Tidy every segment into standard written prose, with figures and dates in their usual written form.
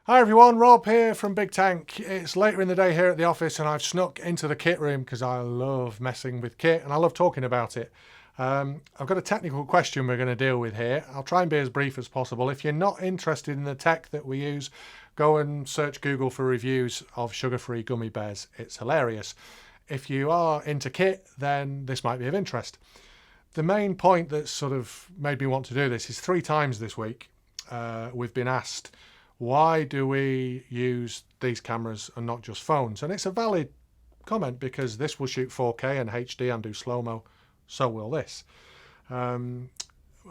Hi everyone, Rob here from Bigtank. It's later in the day here at the office and I've snuck into the kit room because I love messing with kit and I love talking about it. I've got a technical question we're going to deal with here. I'll try and be as brief as possible. If you're not interested in the tech that we use, go and search Google for reviews of sugar-free gummy bears. It's hilarious. If you are into kit, then this might be of interest. The main point that sort of made me want to do this is 3 times this week we've been asked, why do we use these cameras and not just phones? And it's a valid comment because this will shoot 4K and HD and do slow-mo. So will this.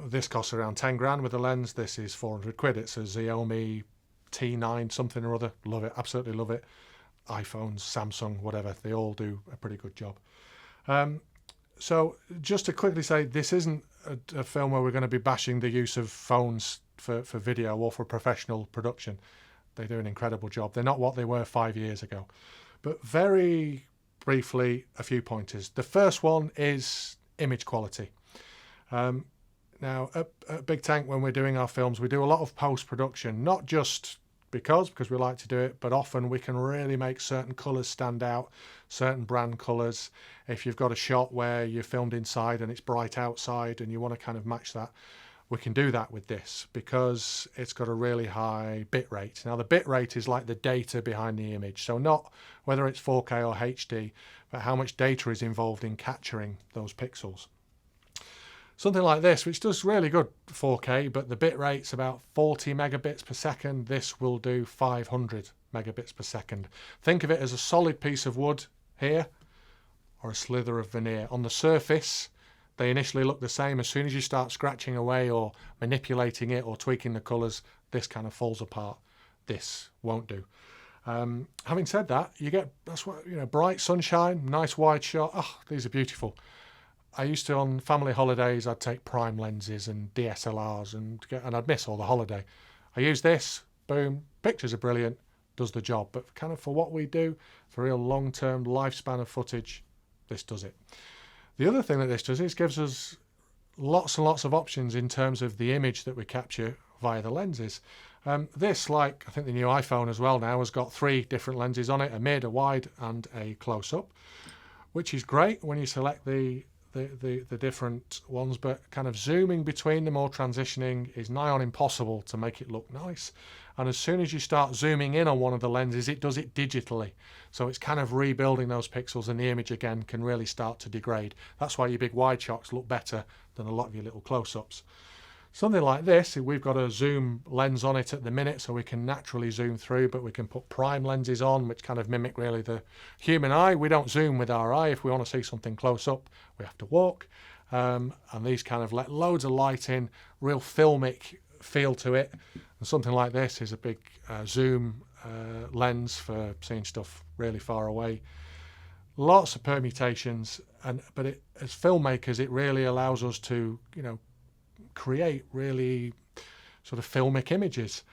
This costs around 10 grand with a lens. This is 400 quid. It's a Xiaomi T9 something or other. Love it. Absolutely love it. iPhones, Samsung, whatever. They all do a pretty good job. So just to quickly say, this isn't a film where we're going to be bashing the use of phones for video or for professional production. They do an incredible job. They're not what they were 5 years ago. But very briefly, a few pointers. The first one is image quality. Now, at Bigtank, when we're doing our films, we do a lot of post-production, not just because we like to do it, but often we can really make certain colours stand out, certain brand colours. If you've got a shot where you're filmed inside and it's bright outside and you want to kind of match that, we can do that with this because it's got a really high bit rate. Now the bit rate is like the data behind the image. So not whether it's 4K or HD, but how much data is involved in capturing those pixels. Something like this, which does really good 4K, but the bit rate's about 40 megabits per second. This will do 500 megabits per second. Think of it as a solid piece of wood here or a slither of veneer. On the surface, they initially look the same. As soon as you start scratching away or manipulating it or tweaking the colours, this kind of falls apart. This won't do. Having said that, you get, that's what, bright sunshine, nice wide shot. Oh, these are beautiful. I used to, on family holidays, I'd take prime lenses and DSLRs and I'd miss all the holiday. I use this, boom, pictures are brilliant, does the job. But kind of for what we do, for real long-term lifespan of footage, this does it. The other thing that this does is gives us lots and lots of options in terms of the image that we capture via the lenses. This, like I think the new iPhone as well now, has got 3 different lenses on it, a mid, a wide and a close-up, which is great when you select the different ones, but kind of zooming between them or transitioning is nigh on impossible to make it look nice. And as soon as you start zooming in on one of the lenses, it does it digitally. So it's kind of rebuilding those pixels and the image again can really start to degrade. That's why your big wide shots look better than a lot of your little close-ups. Something like this, we've got a zoom lens on it at the minute, so we can naturally zoom through, but we can put prime lenses on, which kind of mimic really the human eye. We don't zoom with our eye. If we want to see something close up, we have to walk. And these kind of let loads of light in, real filmic feel to it. And something like this is a big zoom lens for seeing stuff really far away. Lots of permutations, but as filmmakers, it really allows us to, create really sort of filmic images.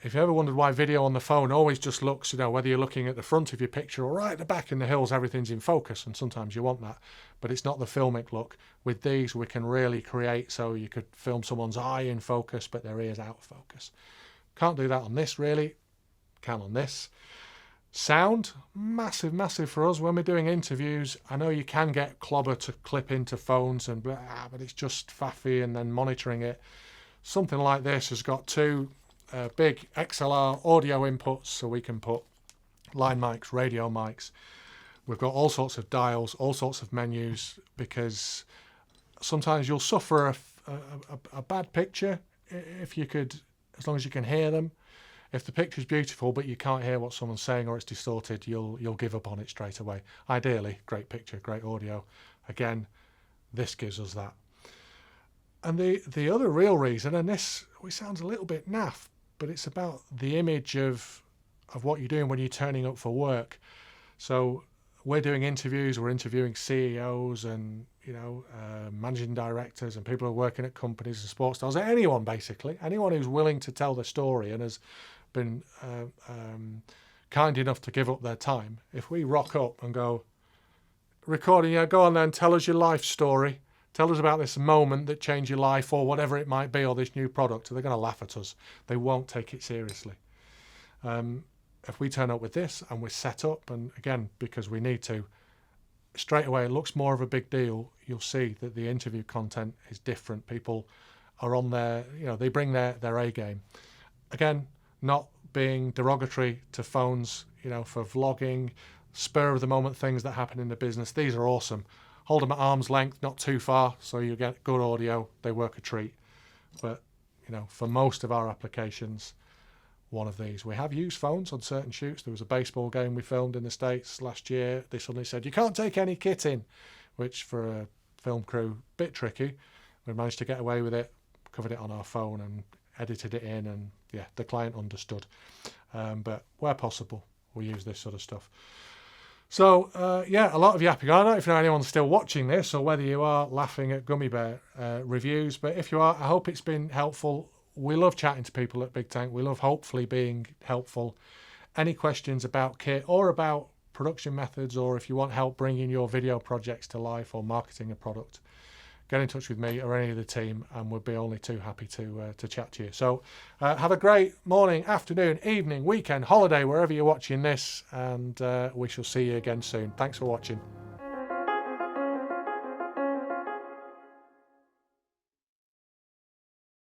If you ever wondered why video on the phone always just looks, whether you're looking at the front of your picture or right at the back in the hills, everything's in focus, and sometimes you want that, but it's not the filmic look. With these, we can really create, so you could film someone's eye in focus, but their ear's out of focus. Can't do that on this, really. Can on this. Sound, massive for us when we're doing interviews. I know you can get clobber to clip into phones and blah, but it's just faffy and then monitoring it. Something like this has got 2 big XLR audio inputs, so we can put line mics, radio mics. We've got all sorts of dials, all sorts of menus, because sometimes you'll suffer a bad picture if you could, as long as you can hear them. If the picture's beautiful but you can't hear what someone's saying or it's distorted, you'll give up on it straight away. Ideally, great picture, great audio. Again, this gives us that. And the other real reason, and this sounds a little bit naff, but it's about the image of what you're doing when you're turning up for work. So we're doing interviews, we're interviewing CEOs and managing directors and people who are working at companies and sports stars, anyone basically, anyone who's willing to tell the story and has been kind enough to give up their time. If we rock up and go, recording, go on then, tell us your life story, tell us about this moment that changed your life or whatever it might be, or this new product, they're going to laugh at us. They won't take it seriously. If we turn up with this and we're set up, and again, because we need to, straight away it looks more of a big deal. You'll see that the interview content is different. People are on their, they bring their A game. Again, not being derogatory to phones, for vlogging, spur of the moment things that happen in the business. These are awesome. Hold them at arm's length, not too far, so you get good audio. They work a treat. But, for most of our applications, one of these. We have used phones on certain shoots. There was a baseball game we filmed in the States last year. They suddenly said, you can't take any kit in, which for a film crew, bit tricky. We managed to get away with it, covered it on our phone and edited it in, and yeah, the client understood. But where possible, we use this sort of stuff. So a lot of yapping. I don't know if anyone's still watching this or whether you are laughing at Gummy Bear reviews, but if you are, I hope it's been helpful. We love chatting to people at Bigtank. We love hopefully being helpful. Any questions about kit or about production methods, or if you want help bringing your video projects to life or marketing a product, get in touch with me or any of the team, and we'll be only too happy to chat to you. So have a great morning, afternoon, evening, weekend, holiday, wherever you're watching this, and we shall see you again soon. Thanks for watching.